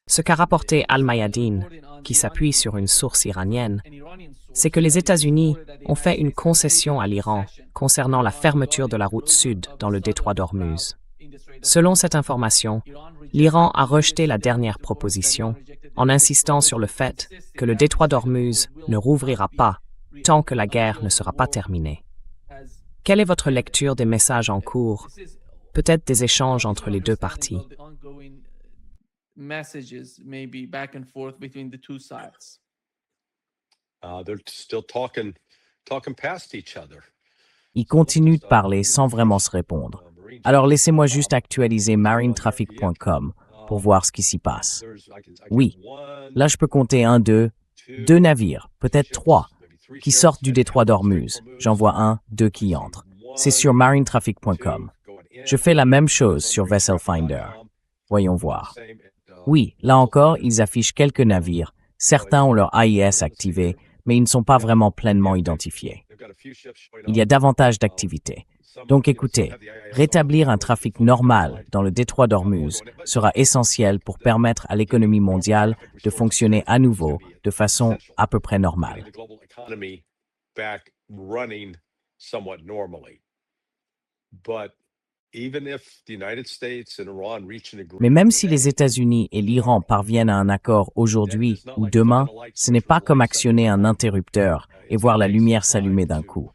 Ce qu'a rapporté Al-Mayadeen, qui s'appuie sur une source iranienne, c'est que les États-Unis ont fait une concession à l'Iran concernant la fermeture de la route sud dans le détroit d'Ormuz. Selon cette information, l'Iran a rejeté la dernière proposition en insistant sur le fait que le détroit d'Ormuz ne rouvrira pas tant que la guerre ne sera pas terminée. Quelle est votre lecture des messages en cours, peut-être des échanges entre les deux parties? They're still talking past each other. Ils continuent de parler sans vraiment se répondre. Alors laissez-moi juste actualiser marinetraffic.com pour voir ce qui s'y passe. Oui, là je peux compter deux navires, peut-être 3, qui sortent du détroit d'Ormuz. J'en vois 2 qui entrent. C'est sur marinetraffic.com. Je fais la même chose sur Vessel Finder. Voyons voir. Oui, là encore, ils affichent quelques navires. Certains ont leur AIS activé, mais ils ne sont pas vraiment pleinement identifiés. Il y a davantage d'activités. Donc écoutez, rétablir un trafic normal dans le détroit d'Ormuz sera essentiel pour permettre à l'économie mondiale de fonctionner à nouveau de façon à peu près normale. Mais même si les États-Unis et l'Iran parviennent à un accord aujourd'hui ou demain, ce n'est pas comme actionner un interrupteur et voir la lumière s'allumer d'un coup.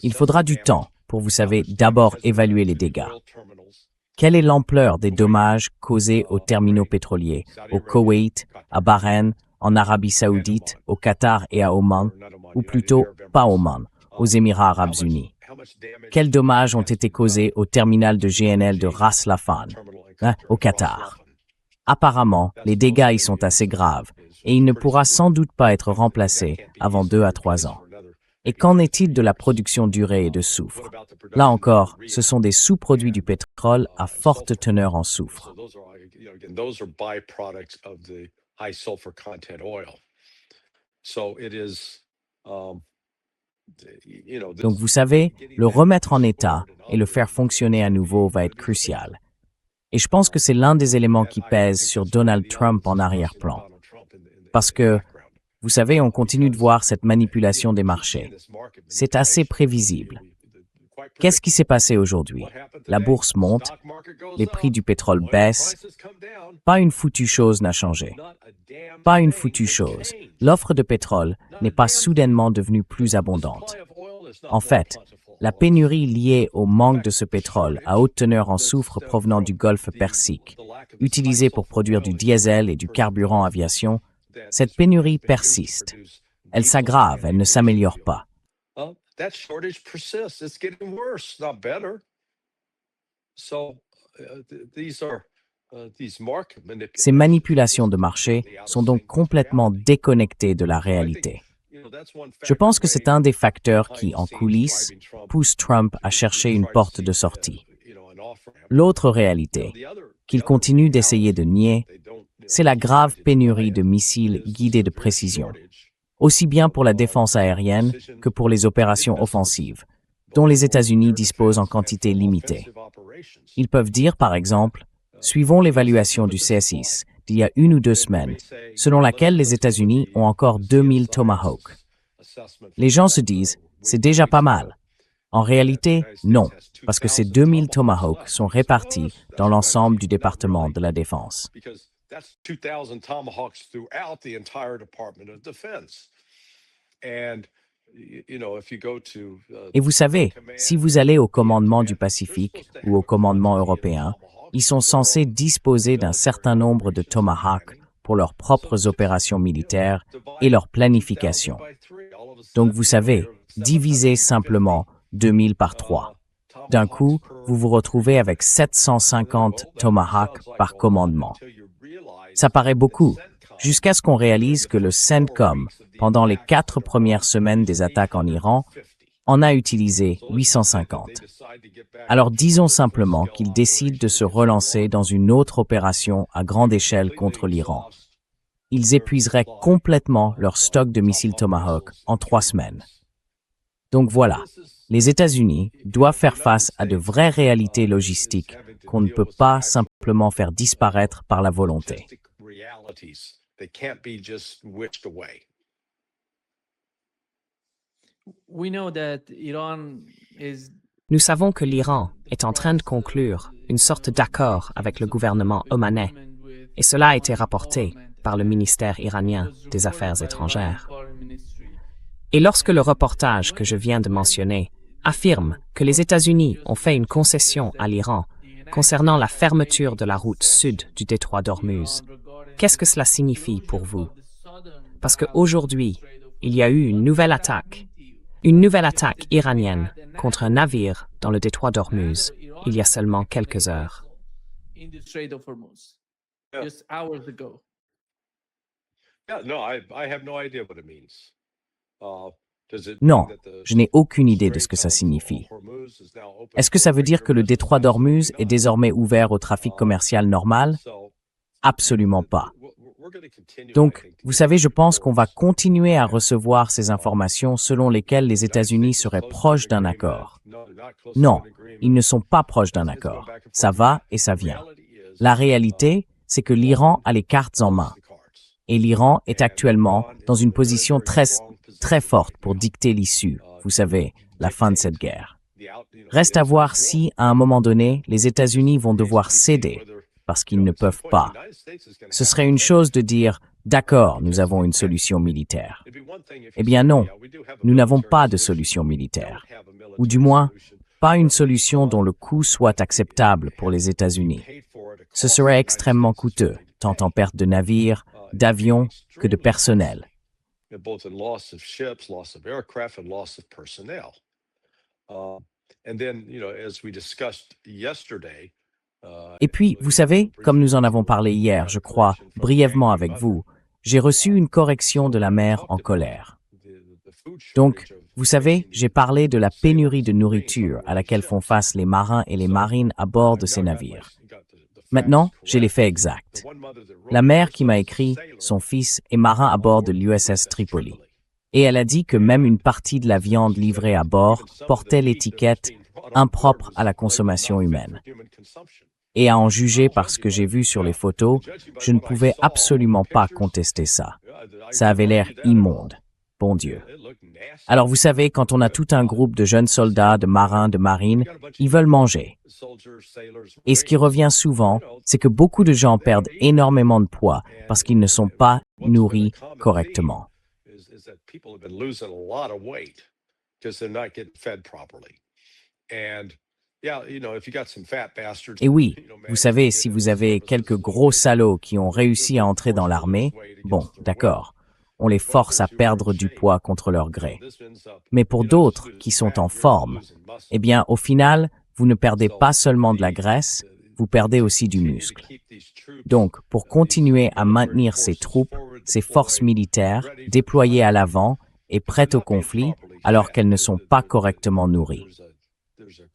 Il faudra du temps pour, vous savez, d'abord évaluer les dégâts. Quelle est l'ampleur des dommages causés aux terminaux pétroliers, au Koweït, à Bahreïn, en Arabie Saoudite, au Qatar et à Oman, ou plutôt pas Oman, aux Émirats Arabes Unis? Quels dommages ont été causés au terminal de GNL de Ras Laffan, au Qatar? Apparemment, les dégâts y sont assez graves et il ne pourra sans doute pas être remplacé avant 2 à 3 ans. Et qu'en est-il de la production d'urée et de soufre? Là encore, ce sont des sous-produits du pétrole à forte teneur en soufre. Donc vous savez, le remettre en état et le faire fonctionner à nouveau va être crucial. Et je pense que c'est l'un des éléments qui pèsent sur Donald Trump en arrière-plan. Parce que, vous savez, on continue de voir cette manipulation des marchés. C'est assez prévisible. Qu'est-ce qui s'est passé aujourd'hui? La bourse monte, les prix du pétrole baissent. Pas une foutue chose n'a changé. Pas une foutue chose. L'offre de pétrole n'est pas soudainement devenue plus abondante. En fait, la pénurie liée au manque de ce pétrole à haute teneur en soufre provenant du golfe Persique, utilisé pour produire du diesel et du carburant aviation, cette pénurie persiste. Elle s'aggrave, elle ne s'améliore pas. Ces manipulations de marché sont donc complètement déconnectées de la réalité. Je pense que c'est un des facteurs qui, en coulisses, pousse Trump à chercher une porte de sortie. L'autre réalité, qu'il continue d'essayer de nier, c'est la grave pénurie de missiles guidés de précision, aussi bien pour la défense aérienne que pour les opérations offensives, dont les États-Unis disposent en quantité limitée. Ils peuvent dire, par exemple, suivons l'évaluation du CSIS d'il y a 1 ou 2 semaines, selon laquelle les États-Unis ont encore 2000 Tomahawk. Les gens se disent, c'est déjà pas mal. En réalité, non, parce que ces 2000 Tomahawk sont répartis dans l'ensemble du département de la Défense. Et vous savez, si vous allez au commandement du Pacifique ou au commandement européen, ils sont censés disposer d'un certain nombre de Tomahawk pour leurs propres opérations militaires et leur planification. Donc vous savez, divisez simplement 2000 par 3. D'un coup, vous vous retrouvez avec 750 Tomahawk par commandement. Ça paraît beaucoup, jusqu'à ce qu'on réalise que le CENTCOM, pendant les 4 premières semaines des attaques en Iran, en a utilisé 850. Alors disons simplement qu'ils décident de se relancer dans une autre opération à grande échelle contre l'Iran. Ils épuiseraient complètement leur stock de missiles Tomahawk en 3 semaines. Donc voilà, les États-Unis doivent faire face à de vraies réalités logistiques qu'on ne peut pas simplement faire disparaître par la volonté. They can't be just wished away. Nous savons que l'Iran est en train de conclure une sorte d'accord avec le gouvernement omanais, et cela a été rapporté par le ministère iranien des Affaires étrangères. Et lorsque le reportage que je viens de mentionner affirme que les États-Unis ont fait une concession à l'Iran concernant la fermeture de la route sud du détroit d'Ormuz, qu'est-ce que cela signifie pour vous? Parce qu'aujourd'hui, il y a eu une nouvelle attaque iranienne contre un navire dans le détroit d'Ormuz, il y a seulement quelques heures. Yeah, no, I have no idea what it means. Non, je n'ai aucune idée de ce que ça signifie. Est-ce que ça veut dire que le détroit d'Ormuz est désormais ouvert au trafic commercial normal? Absolument pas. Donc, vous savez, je pense qu'on va continuer à recevoir ces informations selon lesquelles les États-Unis seraient proches d'un accord. Non, ils ne sont pas proches d'un accord. Ça va et ça vient. La réalité, c'est que l'Iran a les cartes en main. Et l'Iran est actuellement dans une position très forte pour dicter l'issue, vous savez, la fin de cette guerre. Reste à voir si, à un moment donné, les États-Unis vont devoir céder, parce qu'ils ne peuvent pas. Ce serait une chose de dire « D'accord, nous avons une solution militaire ». Eh bien non, nous n'avons pas de solution militaire. Ou du moins, pas une solution dont le coût soit acceptable pour les États-Unis. Ce serait extrêmement coûteux, tant en perte de navires, d'avions que de personnel. Both in loss of ships, loss of aircraft, and loss of personnel. And then, as we discussed yesterday, Et puis, vous savez, comme nous en avons parlé hier, je crois, brièvement avec vous, j'ai reçu une correction de la mer en colère. Donc, vous savez, j'ai parlé de la pénurie de nourriture à laquelle font face les marins et les marines à bord de ces navires. Maintenant, j'ai les faits exacts. La mère qui m'a écrit, son fils est marin à bord de l'USS Tripoli. Et elle a dit que même une partie de la viande livrée à bord portait l'étiquette « impropre à la consommation humaine ». Et à en juger par ce que j'ai vu sur les photos, je ne pouvais absolument pas contester ça. Ça avait l'air immonde. Bon Dieu. Alors vous savez, quand on a tout un groupe de jeunes soldats, de marins, de marines, ils veulent manger. Et ce qui revient souvent, c'est que beaucoup de gens perdent énormément de poids parce qu'ils ne sont pas nourris correctement. Et oui, vous savez, si vous avez quelques gros salauds qui ont réussi à entrer dans l'armée, bon, d'accord, on les force à perdre du poids contre leur gré. Mais pour d'autres qui sont en forme, eh bien, au final, vous ne perdez pas seulement de la graisse, vous perdez aussi du muscle. Donc, pour continuer à maintenir ces troupes, ces forces militaires déployées à l'avant et prêtes au conflit alors qu'elles ne sont pas correctement nourries.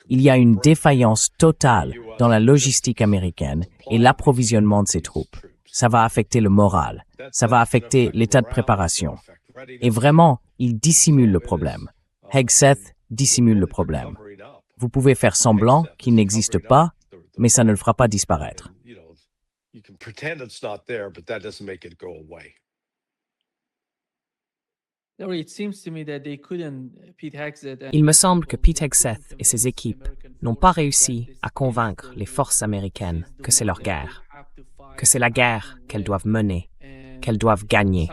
Il y a une défaillance totale dans la logistique américaine et l'approvisionnement de ces troupes. Ça va affecter le moral, ça va affecter l'état de préparation. Et vraiment, il dissimule le problème. Hegseth dissimule le problème. Vous pouvez faire semblant qu'il n'existe pas, mais ça ne le fera pas disparaître. Il me semble que Pete Hegseth et ses équipes n'ont pas réussi à convaincre les forces américaines que c'est leur guerre, que c'est la guerre qu'elles doivent mener, qu'elles doivent gagner.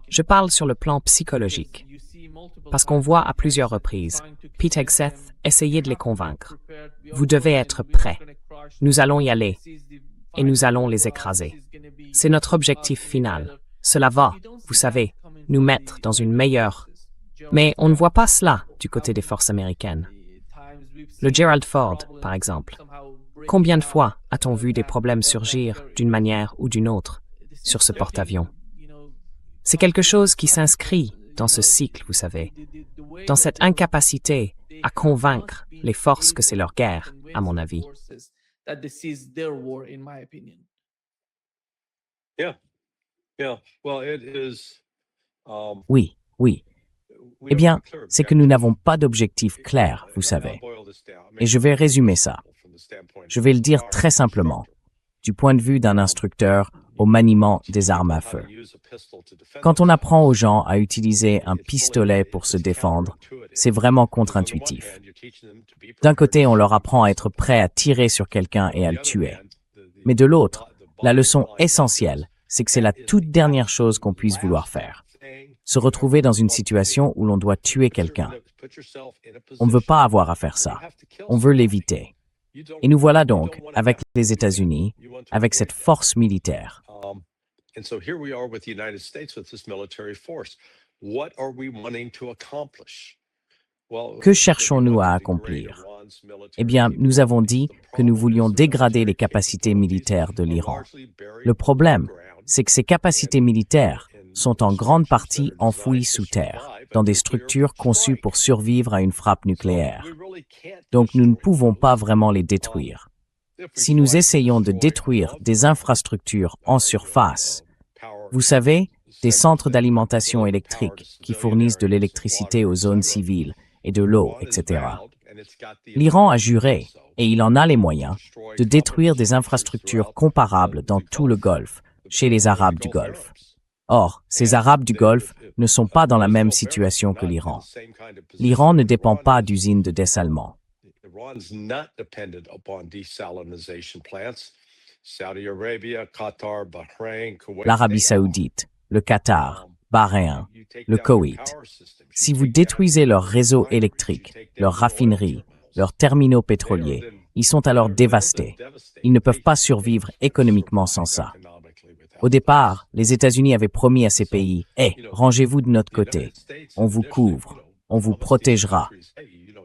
Je parle sur le plan psychologique, parce qu'on voit à plusieurs reprises Pete Hegseth essayer de les convaincre. Vous devez être prêts. Nous allons y aller et nous allons les écraser. C'est notre objectif final. Cela va, vous savez, nous mettre dans une meilleure... Mais on ne voit pas cela du côté des forces américaines. Le Gerald Ford, par exemple. Combien de fois a-t-on vu des problèmes surgir d'une manière ou d'une autre sur ce porte-avions? C'est quelque chose qui s'inscrit dans ce cycle, vous savez, dans cette incapacité à convaincre les forces que c'est leur guerre, à mon avis. Oui, oui. Eh bien, c'est que nous n'avons pas d'objectif clair, vous savez. Et je vais résumer ça. Je vais le dire très simplement, du point de vue d'un instructeur au maniement des armes à feu. Quand on apprend aux gens à utiliser un pistolet pour se défendre, c'est vraiment contre-intuitif. D'un côté, on leur apprend à être prêt à tirer sur quelqu'un et à le tuer. Mais de l'autre, la leçon essentielle, c'est que c'est la toute dernière chose qu'on puisse vouloir faire. Se retrouver dans une situation où l'on doit tuer quelqu'un. On ne veut pas avoir à faire ça. On veut l'éviter. Et nous voilà donc, avec les États-Unis, avec cette force militaire. And so here we are with the United States with this military force. What are we wanting to accomplish? Que cherchons-nous à accomplir? Eh bien, nous avons dit que nous voulions dégrader les capacités militaires de l'Iran. Le problème, c'est que ces capacités militaires sont en grande partie enfouies sous terre, dans des structures conçues pour survivre à une frappe nucléaire. Donc nous ne pouvons pas vraiment les détruire. Si nous essayons de détruire des infrastructures en surface, vous savez, des centres d'alimentation électrique qui fournissent de l'électricité aux zones civiles et de l'eau, etc. L'Iran a juré, et il en a les moyens, de détruire des infrastructures comparables dans tout le Golfe, chez les Arabes du Golfe. Or, ces Arabes du Golfe ne sont pas dans la même situation que l'Iran. L'Iran ne dépend pas d'usines de dessalement. Iran's not dependent upon desalination plants. Saudi Arabia, Qatar, Bahrain, Kuwait. L'Arabie saoudite, le Qatar, Bahreïn, le Koweït. Si vous détruisez leur réseau électrique, leurs raffineries, leurs terminaux pétroliers, ils sont alors dévastés. Ils ne peuvent pas survivre économiquement sans ça. Au départ, les États-Unis avaient promis à ces pays « Hey, rangez-vous de notre côté. On vous couvre. On vous protégera. »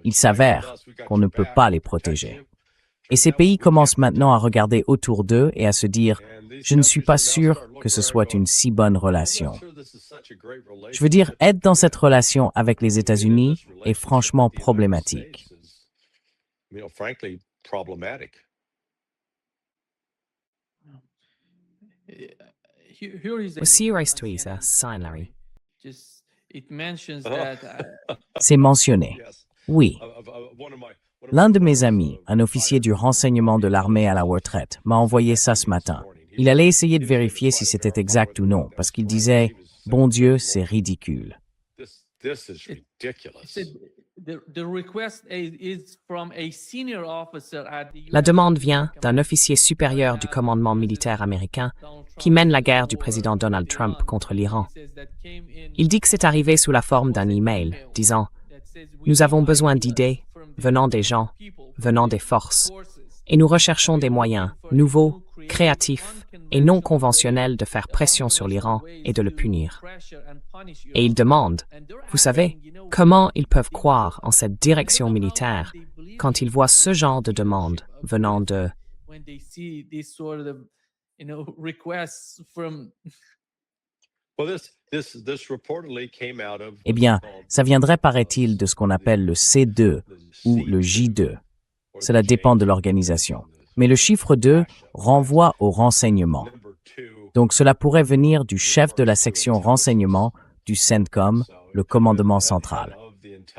Il s'avère qu'on ne peut pas les protéger. Et ces pays commencent maintenant à regarder autour d'eux et à se dire « Je ne suis pas sûr que ce soit une si bonne relation. » Je veux dire, être dans cette relation avec les États-Unis est franchement problématique. Aussi reste à Saint-Larry. C'est mentionné. Oui. L'un de mes amis, un officier du renseignement de l'armée à la retraite, m'a envoyé ça ce matin. Il allait essayer de vérifier si c'était exact ou non, parce qu'il disait « Bon Dieu, c'est ridicule ». La demande vient d'un officier supérieur du commandement militaire américain qui mène la guerre du président Donald Trump contre l'Iran. Il dit que c'est arrivé sous la forme d'un email disant « Nous avons besoin d'idées venant des gens, venant des forces, et nous recherchons des moyens nouveaux, créatifs et non conventionnels de faire pression sur l'Iran et de le punir. » Et il demande, vous savez, comment ils peuvent croire en cette direction militaire quand ils voient ce genre de demande venant de... Eh bien, ça viendrait, paraît-il, de ce qu'on appelle le C2 ou le J2. Cela dépend de l'organisation. Mais le chiffre 2 renvoie au renseignement. Donc cela pourrait venir du chef de la section renseignement du CENTCOM, le commandement central.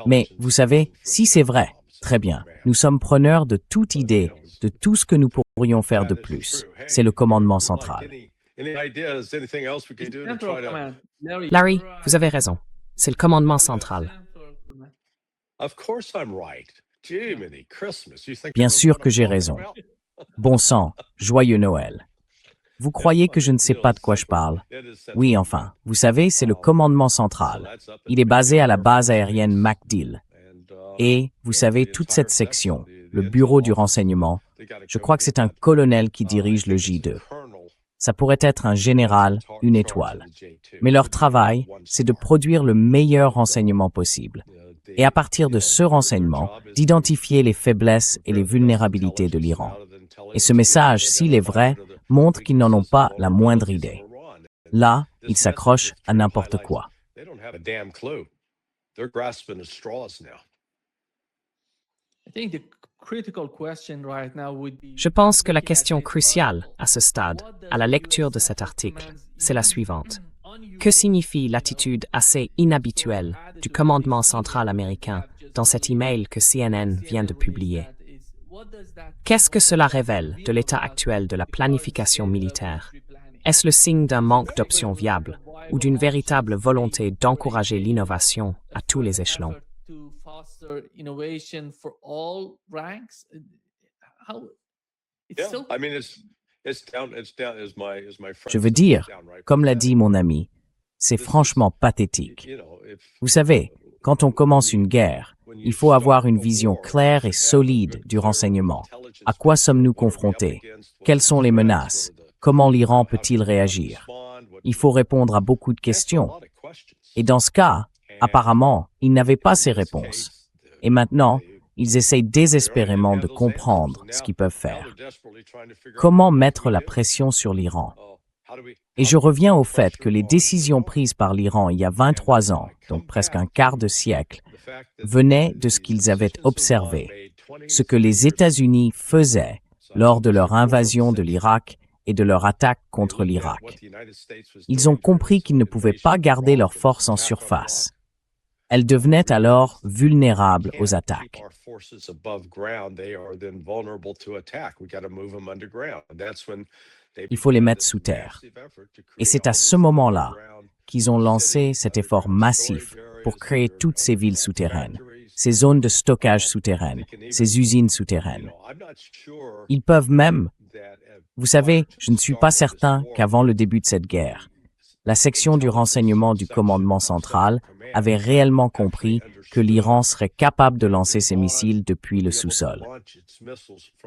Mais vous savez, si c'est vrai, très bien, nous sommes preneurs de toute idée, de tout ce que nous pourrions faire de plus. C'est le commandement central. Larry, vous avez raison. C'est le commandement central. Bien sûr que j'ai raison. Bon sang, joyeux Noël. Vous croyez que je ne sais pas de quoi je parle? Oui, enfin, vous savez, c'est le commandement central. Il est basé à la base aérienne MacDill. Et, vous savez, toute cette section, le bureau du renseignement, je crois que c'est un colonel qui dirige le J2. Ça pourrait être un général, une étoile. Mais leur travail, c'est de produire le meilleur renseignement possible. Et à partir de ce renseignement, d'identifier les faiblesses et les vulnérabilités de l'Iran. Et ce message, s'il est vrai, montre qu'ils n'en ont pas la moindre idée. Là, ils s'accrochent à n'importe quoi. Je pense que la question cruciale à ce stade, à la lecture de cet article, c'est la suivante. Que signifie l'attitude assez inhabituelle du commandement central américain dans cet email que CNN vient de publier? Qu'est-ce que cela révèle de l'état actuel de la planification militaire? Est-ce le signe d'un manque d'options viables ou d'une véritable volonté d'encourager l'innovation à tous les échelons? Yeah, I mean, it's down, as my friend Je veux says, dire, it's downright comme l'a dit pathetic. mon ami, c'est franchement pathétique. You know, if Vous savez, quand on commence une guerre, il faut avoir une vision claire et solide du renseignement. À quoi sommes-nous confrontés? Quelles sont les menaces? Comment l'Iran peut-il réagir? Il faut répondre à beaucoup de questions. Et dans ce cas, apparemment, ils n'avaient pas ces réponses. Et maintenant, ils essayent désespérément de comprendre ce qu'ils peuvent faire. Comment mettre la pression sur l'Iran? Et je reviens au fait que les décisions prises par l'Iran il y a 23 ans, donc presque un quart de siècle, venaient de ce qu'ils avaient observé, ce que les États-Unis faisaient lors de leur invasion de l'Irak et de leur attaque contre l'Irak. Ils ont compris qu'ils ne pouvaient pas garder leurs forces en surface. Elles devenaient alors vulnérables aux attaques. Il faut les mettre sous terre. Et c'est à ce moment-là qu'ils ont lancé cet effort massif pour créer toutes ces villes souterraines, ces zones de stockage souterraines, ces usines souterraines. Ils peuvent même... Vous savez, je ne suis pas certain qu'avant le début de cette guerre, la section du renseignement du commandement central avait réellement compris que l'Iran serait capable de lancer ses missiles depuis le sous-sol.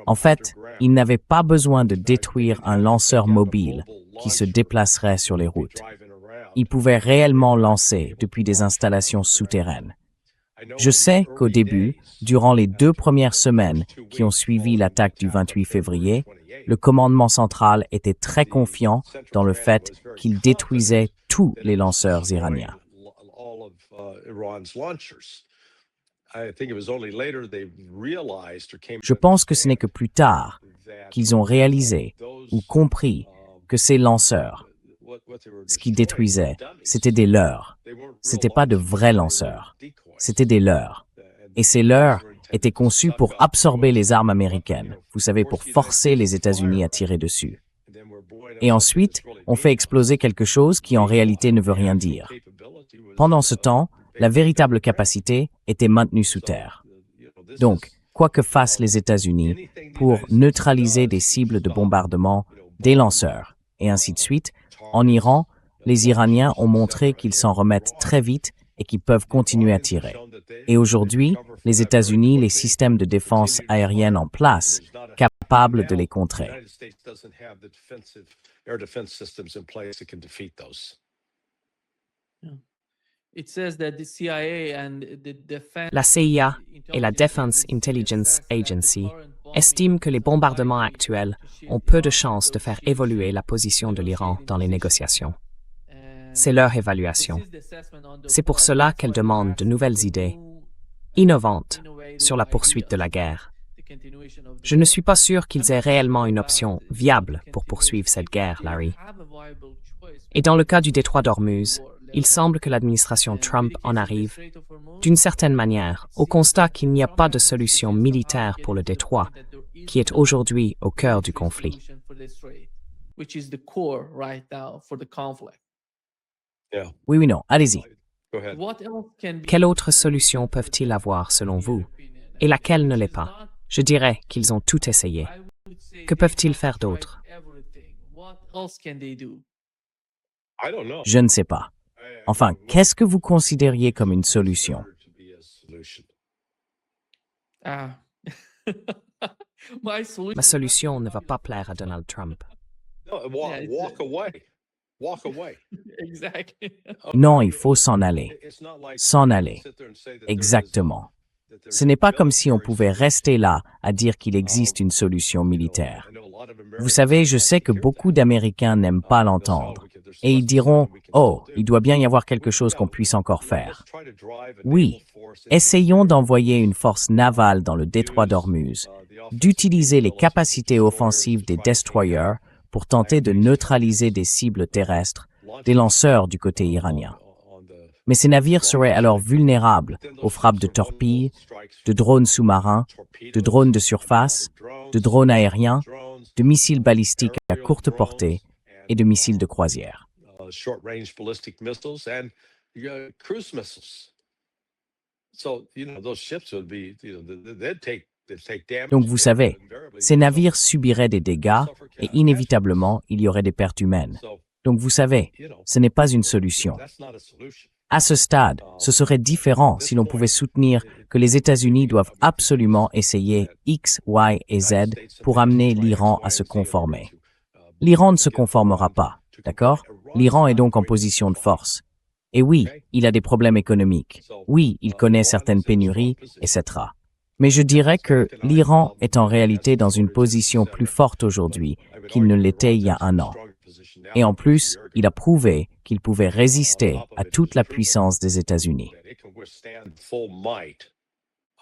En fait, ils n'avaient pas besoin de détruire un lanceur mobile qui se déplacerait sur les routes. Ils pouvaient réellement lancer depuis des installations souterraines. Je sais qu'au début, durant les 2 premières semaines qui ont suivi l'attaque du 28 février, le commandement central était très confiant dans le fait qu'il détruisait tous les lanceurs iraniens. Je pense que ce n'est que plus tard qu'ils ont réalisé ou compris que ces lanceurs, ce qui détruisait, c'était des leurres. C'était pas de vrais lanceurs. C'était des leurres. Et ces leurres étaient conçus pour absorber les armes américaines, vous savez, pour forcer les États-Unis à tirer dessus. Et ensuite, on fait exploser quelque chose qui en réalité ne veut rien dire. Pendant ce temps, la véritable capacité était maintenue sous terre. Donc, quoi que fassent les États-Unis pour neutraliser des cibles de bombardement, des lanceurs, et ainsi de suite, en Iran, les Iraniens ont montré qu'ils s'en remettent très vite et qu'ils peuvent continuer à tirer. Et aujourd'hui, les États-Unis, les systèmes de défense aérienne en place, capables de les contrer. La CIA et la Defense Intelligence Agency estiment que les bombardements actuels ont peu de chances de faire évoluer la position de l'Iran dans les négociations. C'est leur évaluation. C'est pour cela qu'elles demandent de nouvelles idées, innovantes, sur la poursuite de la guerre. Je ne suis pas sûr qu'ils aient réellement une option viable pour poursuivre cette guerre, Larry. Et dans le cas du détroit d'Ormuz, il semble que l'administration Trump en arrive, d'une certaine manière, au constat qu'il n'y a pas de solution militaire pour le détroit, qui est aujourd'hui au cœur du conflit. Oui, non, allez-y. Quelle autre solution peuvent-ils avoir selon vous? Et laquelle ne l'est pas? Je dirais qu'ils ont tout essayé. Que peuvent-ils faire d'autre? Je ne sais pas. Enfin, qu'est-ce que vous considériez comme une solution? Ma solution ne va pas plaire à Donald Trump. Non, il faut s'en aller. S'en aller. Exactement. Ce n'est pas comme si on pouvait rester là à dire qu'il existe une solution militaire. Vous savez, je sais que beaucoup d'Américains n'aiment pas l'entendre. Et ils diront, « Oh, il doit bien y avoir quelque chose qu'on puisse encore faire. » Oui, essayons d'envoyer une force navale dans le détroit d'Ormuz, d'utiliser les capacités offensives des destroyers pour tenter de neutraliser des cibles terrestres, des lanceurs du côté iranien. Mais ces navires seraient alors vulnérables aux frappes de torpilles, de drones sous-marins, de drones de surface, de drones aériens, de missiles balistiques à courte portée et de missiles de croisière. Short-range ballistic missiles and cruise missiles. So, those ships would be, they'd take damage. Donc vous savez, ces navires subiraient des dégâts et inévitablement, il y aurait des pertes humaines. Donc vous savez, ce n'est pas une solution. À ce stade, ce serait différent si l'on pouvait soutenir que les États-Unis doivent absolument essayer X, Y et Z pour amener l'Iran à se conformer. L'Iran ne se conformera pas, d'accord? L'Iran est donc en position de force. Et oui, il a des problèmes économiques. Oui, il connaît certaines pénuries, etc. Mais je dirais que l'Iran est en réalité dans une position plus forte aujourd'hui qu'il ne l'était il y a un an. Et en plus, il a prouvé qu'il pouvait résister à toute la puissance des États-Unis. It can withstand the full might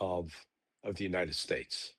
of the United States.